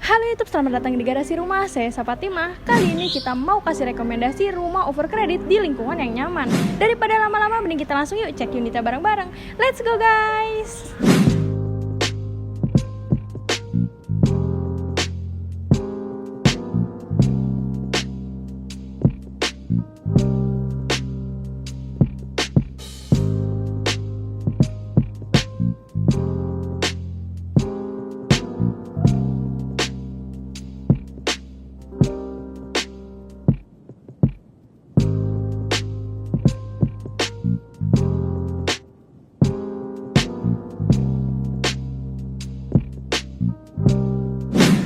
Halo YouTube, selamat datang di Garasi Rumah. Saya Sapatima. Kali ini kita mau kasih rekomendasi rumah overcredit di lingkungan yang nyaman. Daripada lama-lama, mending kita langsung yuk cek unitnya bareng-bareng. Let's go guys!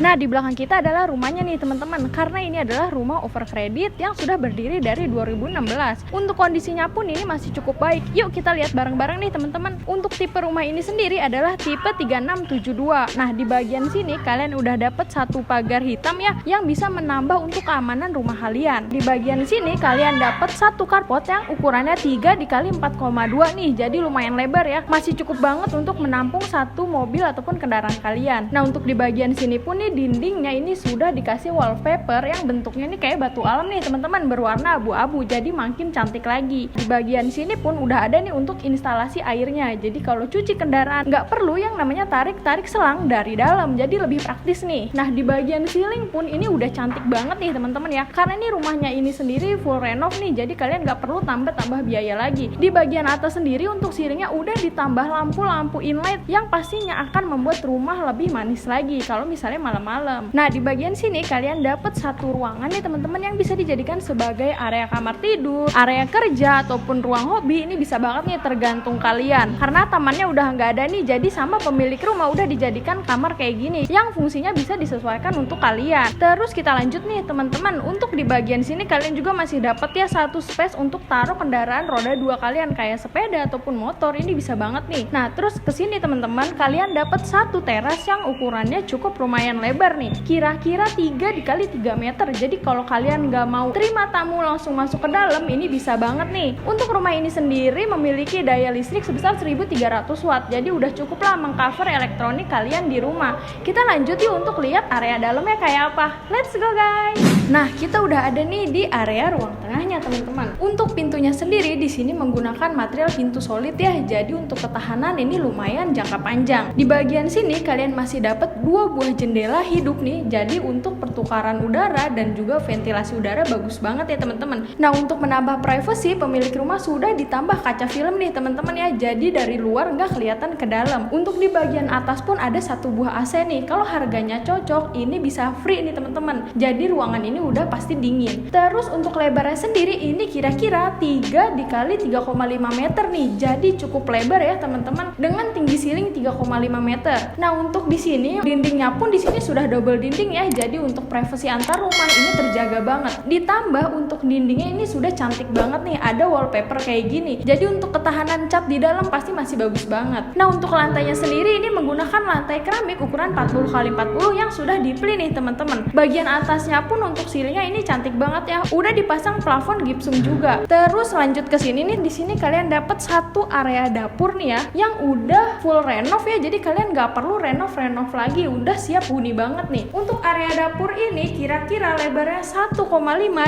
Nah, di belakang kita adalah rumahnya nih teman-teman, karena ini adalah rumah overcredit yang sudah berdiri dari 2016. Untuk kondisinya pun ini masih cukup baik. Yuk kita lihat bareng-bareng nih teman-teman. Untuk tipe rumah ini sendiri adalah tipe 3672. Nah, di bagian sini kalian udah dapet satu pagar hitam ya, yang bisa menambah untuk keamanan rumah kalian. Di bagian sini kalian dapet satu carport yang ukurannya 3 x 4,2 nih, jadi lumayan lebar ya. Masih cukup banget untuk menampung satu mobil ataupun kendaraan kalian. Nah, untuk di bagian sini pun nih dindingnya ini sudah dikasih wallpaper yang bentuknya ini kayak batu alam nih teman-teman, berwarna abu-abu, jadi makin cantik lagi. Di bagian sini pun udah ada nih untuk instalasi airnya, jadi kalau cuci kendaraan nggak perlu yang namanya tarik selang dari dalam, jadi lebih praktis nih. Nah, di bagian ceiling pun ini udah cantik banget nih teman-teman ya, karena ini rumahnya ini sendiri full renov nih, jadi kalian nggak perlu tambah biaya lagi. Di bagian atas sendiri untuk ceilingnya udah ditambah lampu inlight yang pastinya akan membuat rumah lebih manis lagi kalau misalnya malam. Nah, di bagian sini kalian dapat satu ruangan nih teman-teman yang bisa dijadikan sebagai area kamar tidur, area kerja ataupun ruang hobi. Ini bisa banget nih tergantung kalian. Karena tamannya udah nggak ada nih, jadi sama pemilik rumah udah dijadikan kamar kayak gini yang fungsinya bisa disesuaikan untuk kalian. Terus kita lanjut nih teman-teman. Untuk di bagian sini kalian juga masih dapat ya satu space untuk taruh kendaraan roda 2 kalian kayak sepeda ataupun motor. Ini bisa banget nih. Nah, terus kesini teman-teman kalian dapat satu teras yang ukurannya cukup lumayan lebar nih, kira-kira 3 x 3 meter. Jadi kalau kalian nggak mau terima tamu langsung masuk ke dalam, ini bisa banget nih. Untuk rumah ini sendiri memiliki daya listrik sebesar 1300 watt, jadi udah cukup lah mengcover elektronik kalian di rumah. Kita lanjut yuk untuk lihat area dalamnya kayak apa. Let's go guys. Nah, kita udah ada nih di area ruang tengahnya teman-teman. Untuk pintunya sendiri di sini menggunakan material pintu solid ya, jadi untuk ketahanan ini lumayan jangka panjang. Di bagian sini kalian masih dapat 2 buah jendela hidup nih, jadi untuk pertukaran udara dan juga ventilasi udara bagus banget ya teman-teman. Nah, untuk menambah privacy, pemilik rumah sudah ditambah kaca film nih teman-teman ya, jadi dari luar nggak kelihatan ke dalam. Untuk di bagian atas pun ada satu buah AC nih, kalau harganya cocok ini bisa free nih teman-teman, jadi ruangan ini udah pasti dingin. Terus untuk lebarnya sendiri ini kira-kira 3 x 3,5 meter nih, jadi cukup lebar ya teman-teman, dengan tinggi ceiling 3,5 meter. Nah, untuk di sini dindingnya pun di sini sudah double dinding ya, jadi untuk privasi antar rumah ini terjaga banget. Ditambah untuk dindingnya ini sudah cantik banget nih, ada wallpaper kayak gini, jadi untuk ketahanan cat di dalam pasti masih bagus banget. Nah, untuk lantainya sendiri ini menggunakan lantai keramik ukuran 40 x 40 yang sudah dipli nih teman-teman. Bagian atasnya pun untuk ceilingnya ini cantik banget ya, udah dipasang plafon gipsum juga. Terus lanjut ke sini nih, di sini kalian dapat satu area dapur nih ya, yang udah full renov ya, jadi kalian nggak perlu renov lagi, udah siap huni banget nih. Untuk area dapur ini kira-kira lebarnya 1,5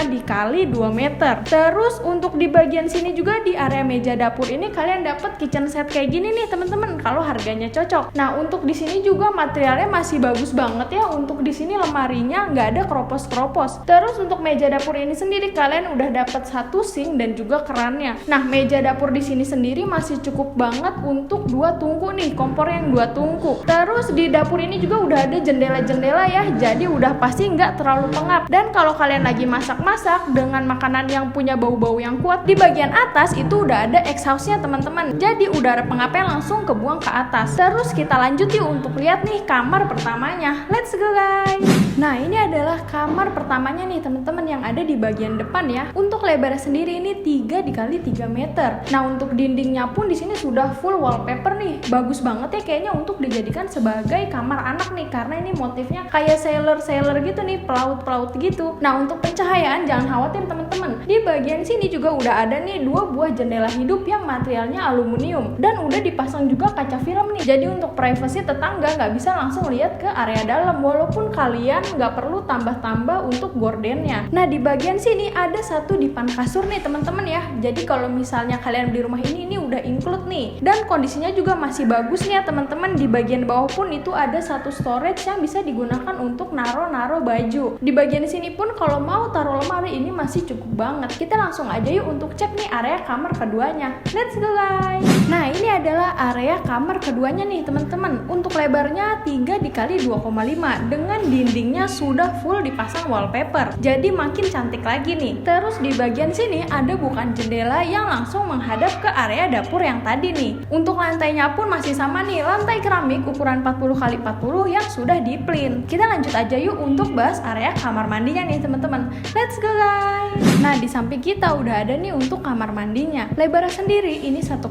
dikali 2 meter. Terus untuk di bagian sini juga di area meja dapur ini kalian dapat kitchen set kayak gini nih teman-teman, kalau harganya cocok. Nah, untuk di sini juga materialnya masih bagus banget ya. Untuk di sini lemarinya nggak ada keropos-keropos. Terus untuk meja dapur ini sendiri kalian udah dapat satu sink dan juga kerannya. Nah, meja dapur di sini sendiri masih cukup banget untuk 2 tungku nih, kompor yang 2 tungku. Terus di dapur ini juga udah ada jendela ya, jadi udah pasti nggak terlalu pengap. Dan kalau kalian lagi masak-masak dengan makanan yang punya bau-bau yang kuat, di bagian atas itu udah ada exhaustnya teman-teman, jadi udara pengapnya langsung kebuang ke atas. Terus kita lanjut yuk untuk lihat nih kamar pertamanya. Let's go guys. Nah, ini ada adalah kamar pertamanya nih teman-teman yang ada di bagian depan ya. Untuk lebarnya sendiri ini 3 dikali 3 meter. Nah, untuk dindingnya pun di sini sudah full wallpaper nih. Bagus banget ya kayaknya untuk dijadikan sebagai kamar anak nih, karena ini motifnya kayak sailor gitu nih, pelaut gitu. Nah, untuk pencahayaan jangan khawatir teman-teman. Di bagian sini juga udah ada nih 2 buah jendela hidup yang materialnya aluminium dan udah dipasang juga kaca film nih. Jadi untuk privasi tetangga nggak bisa langsung lihat ke area dalam, walaupun kalian nggak perlu tambah-tambah untuk gordennya. Nah, di bagian sini ada satu dipan kasur nih teman-teman ya. Jadi kalau misalnya kalian di rumah ini udah include nih, dan kondisinya juga masih bagus nih ya teman-teman. Di bagian bawah pun itu ada satu storage yang bisa digunakan untuk naro baju. Di bagian sini pun kalau mau taruh lemari ini masih cukup banget. Kita langsung aja yuk untuk cek nih area kamar keduanya. Let's go guys. Nah, ini adalah area kamar keduanya nih teman-teman. Untuk lebarnya 3 dikali 2,5 dengan dindingnya sudah full dipasang wallpaper. Jadi makin cantik lagi nih. Terus di bagian sini ada bukan jendela yang langsung menghadap ke area dapur yang tadi nih. Untuk lantainya pun masih sama nih, lantai keramik ukuran 40 x 40 yang sudah di-plin. Kita lanjut aja yuk untuk bahas area kamar mandinya nih teman-teman. Let's go guys. Nah, di samping kita udah ada nih untuk kamar mandinya. Lebarnya sendiri ini 1,5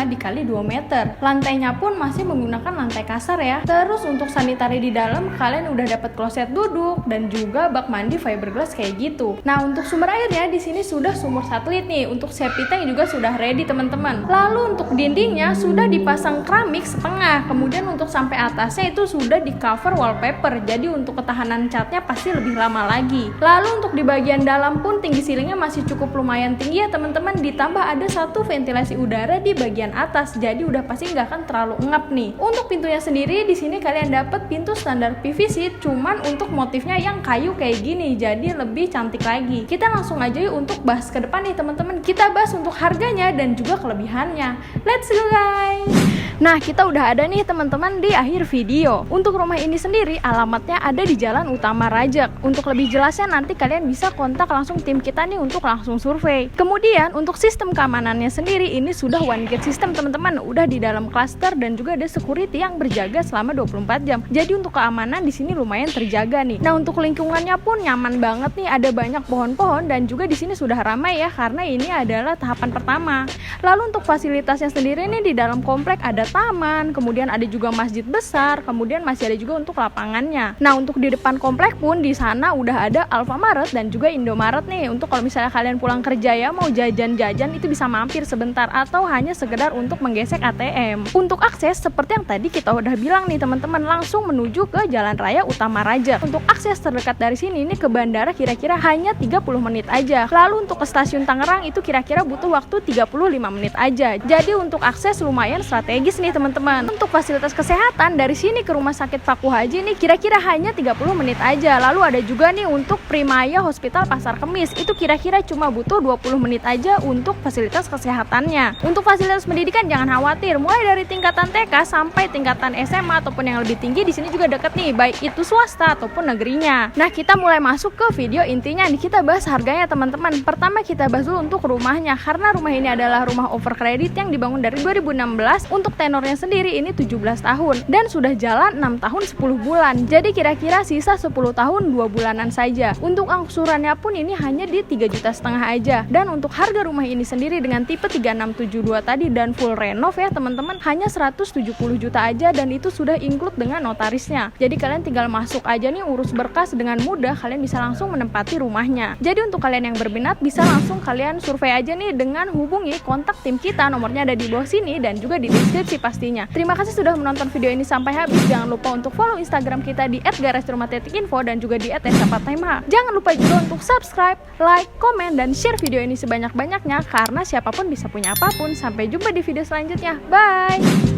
dikali 2 meter. Lantainya pun masih menggunakan lantai kasar ya. Terus untuk sanitari di dalam kalian udah dapat kloset duduk dan juga bak mandi fiberglass kayak gitu. Nah, untuk sumber airnya di sini sudah sumur satelit nih. Untuk septic tank juga sudah ready teman-teman. Lalu untuk dindingnya sudah dipasang keramik setengah. Kemudian untuk sampai atasnya itu sudah di cover wallpaper. Jadi untuk ketahanan catnya pasti lebih lama lagi. Lalu untuk di bagian dalam pun tinggi ceilingnya masih cukup lumayan tinggi ya teman-teman. Ditambah ada satu ventilasi udara di bagian atas. Jadi udah pasti nggak akan terlalu ngap nih. Untuk pintunya sendiri di sini kalian dapat pintu standar PVC, cuman untuk motifnya yang kayu kayak gini. Jadi lebih cantik lagi. Kita langsung aja yuk untuk bahas ke depan nih teman-teman. Kita bahas untuk harganya dan juga kelebihannya. Let's go guys. Nah, kita udah ada nih teman-teman di akhir video. Untuk rumah ini sendiri alamatnya ada di Jalan Utama Rajak. Untuk lebih jelasnya nanti kalian bisa kontak langsung tim kita nih untuk langsung survei. Kemudian untuk sistem keamanannya sendiri ini sudah one gate system teman-teman. Udah di dalam klaster dan juga ada security yang berjaga selama 24 jam. Jadi untuk keamanan di sini lumayan terjaga nih. Nah, untuk lingkungannya pun nyaman banget nih. Ada banyak pohon-pohon dan juga di sini sudah ramai ya karena ini adalah tahapan pertama. Lalu untuk fasilitasnya sendiri nih di dalam komplek ada taman, kemudian ada juga masjid besar, kemudian masih ada juga untuk lapangannya. Nah, untuk di depan komplek pun di sana udah ada Alfamaret dan juga Indomaret nih. Untuk kalau misalnya kalian pulang kerja ya mau jajan-jajan itu bisa mampir sebentar atau hanya sekedar untuk menggesek ATM. Untuk akses seperti yang tadi kita udah bilang nih teman-teman, langsung menuju ke Jalan Raya Utama Rajak. Untuk akses terdekat dari sini ini ke bandara kira-kira hanya 30 menit aja. Lalu untuk ke stasiun Tangerang itu kira-kira butuh waktu 35 menit aja. Jadi untuk akses lumayan strategis nih teman-teman. Untuk fasilitas kesehatan dari sini ke Rumah Sakit Paku Haji nih kira-kira hanya 30 menit aja. Lalu ada juga nih untuk Primaya Hospital Pasar Kemis. Itu kira-kira cuma butuh 20 menit aja untuk fasilitas kesehatannya. Untuk fasilitas pendidikan jangan khawatir. Mulai dari tingkatan TK sampai tingkatan SMA ataupun yang lebih tinggi di sini juga deket nih, baik itu swasta ataupun negerinya. Nah, kita mulai masuk ke video intinya nih. Kita bahas harganya teman-teman. Pertama kita bahas dulu untuk rumahnya, karena rumah ini adalah rumah overcredit yang dibangun dari 2016. Untuk tenornya sendiri ini 17 tahun dan sudah jalan 6 tahun 10 bulan. Jadi kira-kira sisa 10 tahun 2 bulanan saja. Untuk angsurannya pun ini hanya di 3,5 juta aja. Dan untuk harga rumah ini sendiri dengan tipe 3672 tadi dan full renov ya teman-teman hanya 170 juta aja, dan itu sudah include dengan notarisnya. Jadi kalian tinggal masuk aja nih urus berkas dengan mudah, kalian bisa langsung menempati rumahnya. Jadi untuk kalian yang berminat bisa langsung kalian survei aja nih dengan hubungi kontak tim kita, nomornya ada di bawah sini dan juga di deskripsi pastinya. Terima kasih sudah menonton video ini sampai habis. Jangan lupa untuk follow Instagram kita di @garasrumah.info dan juga di @esapatime. Jangan lupa juga untuk subscribe, like, komen, dan share video ini sebanyak-banyaknya karena siapapun bisa punya apapun. Sampai jumpa di video selanjutnya. Bye!